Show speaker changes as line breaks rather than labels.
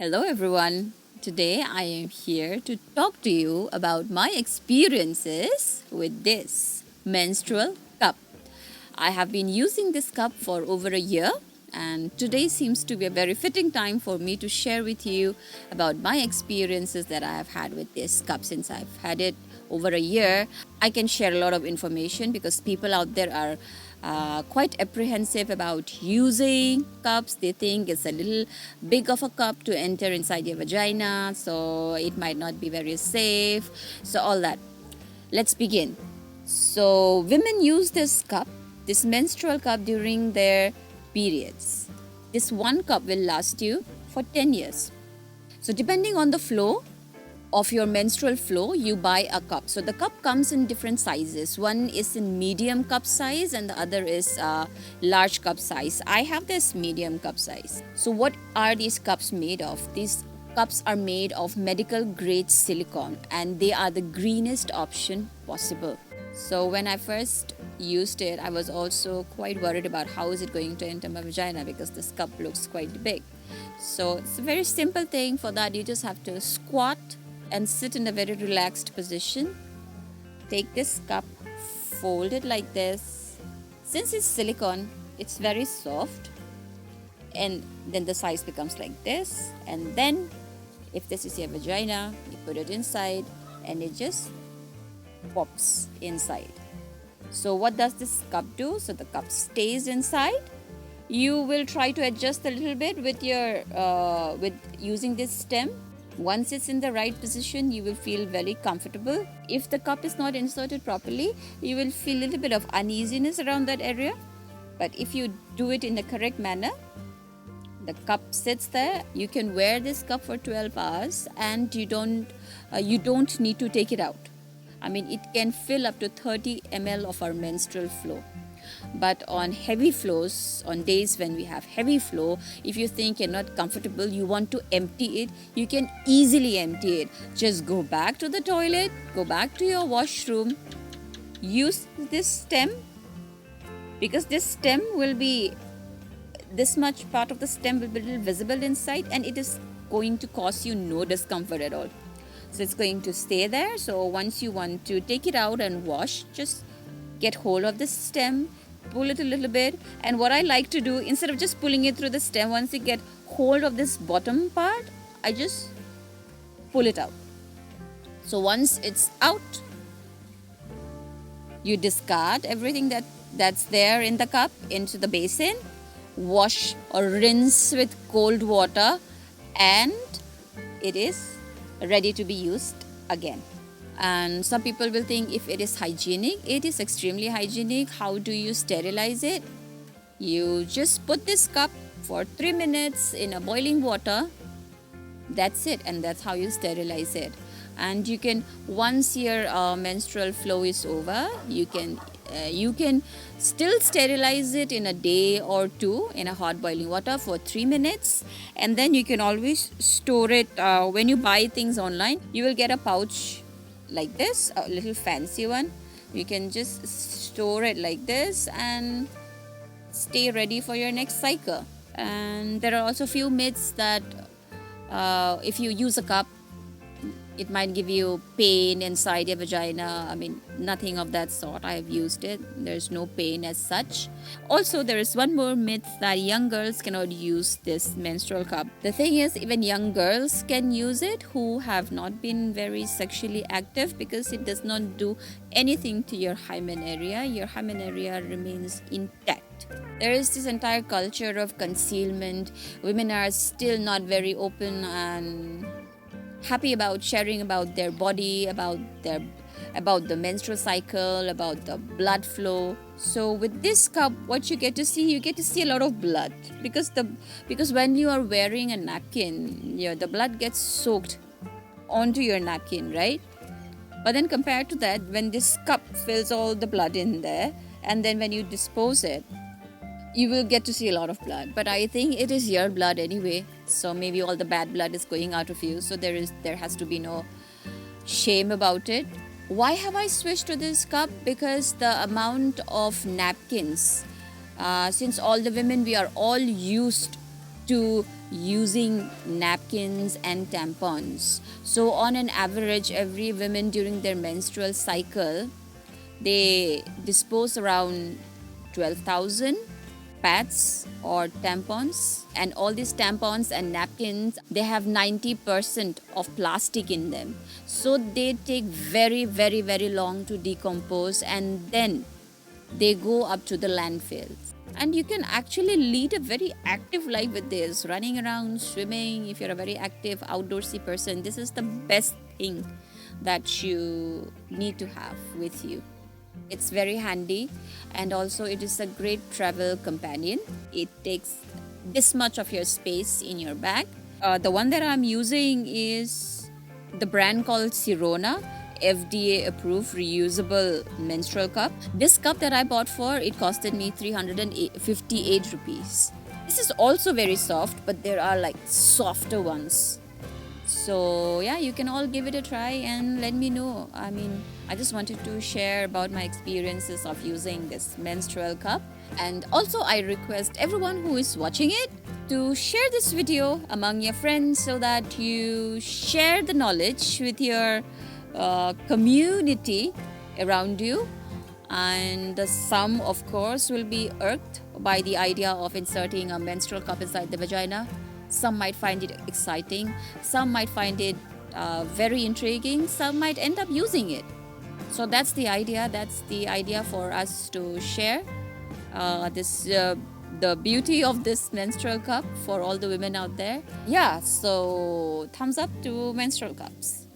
Hello, everyone. Today I am here to talk to you about my experiences with this menstrual cup. I have been using this cup for over a year, and today seems to be a very fitting time for me to share with you about my experiences that I have had with this cup since I've had it over a year. I can share a lot of information because people out there are quite apprehensive about using cups. They think it's a little big of a cup to enter inside your vagina, so it might not be very safe. So, all that. Let's begin. So, women use this cup, this menstrual cup, during their periods. This one cup will last you for 10 years. So, depending on the flow of your menstrual flow, you buy a cup. So the cup comes in different sizes. One is in medium cup size and the other is large cup size. I have this medium cup size. So what are these cups made of? These cups are made of medical grade silicone and they are the greenest option possible. So when I first used it, I was also quite worried about how is it going to enter my vagina because this cup looks quite big. So it's a very simple thing. For that, you just have to squat and sit in a very relaxed position. Take this cup, fold it like this. Since it's silicone, it's very soft, and then the size becomes like this. And then, if this is your vagina, you put it inside and it just pops inside. So, what does this cup do? So, the cup stays inside. You will try to adjust a little bit with with using this stem. Once it's in the right position, you will feel very comfortable. If the cup is not inserted properly, you will feel a little bit of uneasiness around that area. But if you do it in the correct manner, the cup sits there. You can wear this cup for 12 hours and you don't need to take it out. I mean, it can fill up to 30 ml of our menstrual flow. But on heavy flows, on days when we have heavy flow, if you think you're not comfortable, you want to empty it, you can easily empty it. Just go back to the toilet, go back to your washroom, use this stem, because this stem will be, this much part of the stem will be little visible inside and it is going to cause you no discomfort at all. So it's going to stay there. So once you want to take it out and wash, just get hold of the stem, pull it a little bit, and what I like to do, instead of just pulling it through the stem, once you get hold of this bottom part, I just pull it out. So once it's out, you discard everything that's there in the cup into the basin, wash or rinse with cold water, and it is ready to be used again. And some people will think if it is hygienic, it is extremely hygienic. How do you sterilize it? You just put this cup for 3 minutes in a boiling water. That's it, and that's how you sterilize it. And you can, once your menstrual flow is over, you can still sterilize it in a day or two in a hot boiling water for 3 minutes, and then you can always store it. When you buy things online, you will get a pouch like this, a little fancy one. You can just store it like this and stay ready for your next cycle. And there are also few myths that if you use a cup, it might give you pain inside your vagina. I mean, nothing of that sort. I have used it. There's no pain as such. Also, there is one more myth that young girls cannot use this menstrual cup. The thing is, even young girls can use it who have not been very sexually active because it does not do anything to your hymen area. Your hymen area remains intact. There is this entire culture of concealment. Women are still not very open and happy about sharing about their body, about the menstrual cycle, about the blood flow. So with this cup, what you get to see a lot of blood because when you are wearing a napkin, the blood gets soaked onto your napkin, right? But then compared to that, when this cup fills all the blood in there, and then when you dispose it, you will get to see a lot of blood. But I think it is your blood anyway, so maybe all the bad blood is going out of you, so there has to be no shame about it. Why have I switched to this cup? Because the amount of napkins, since all the women, we are all used to using napkins and tampons. So on an average, every woman during their menstrual cycle, they dispose around 12,000 pads or tampons, and all these tampons and napkins, they have 90% of plastic in them, so they take very very very long to decompose, and then they go up to the landfills. And you can actually lead a very active life with this, running around, swimming. If you're a very active outdoorsy person, this is the best thing that you need to have with you. It's very handy, and also it is a great travel companion. It takes this much of your space in your bag. The one that I'm using is the brand called Sirona, FDA approved reusable menstrual cup. This cup that I bought for, it costed me 358 rupees. This is also very soft, but there are like softer ones. So yeah, you can all give it a try and let me know. I just wanted to share about my experiences of using this menstrual cup. And also I request everyone who is watching it to share this video among your friends, so that you share the knowledge with your community around you. And some, of course, will be irked by the idea of inserting a menstrual cup inside the vagina. Some might find it exciting, some might find it very intriguing, some might end up using it. So that's the idea for us to share the beauty of this menstrual cup for all the women out there. Yeah, so thumbs up to menstrual cups.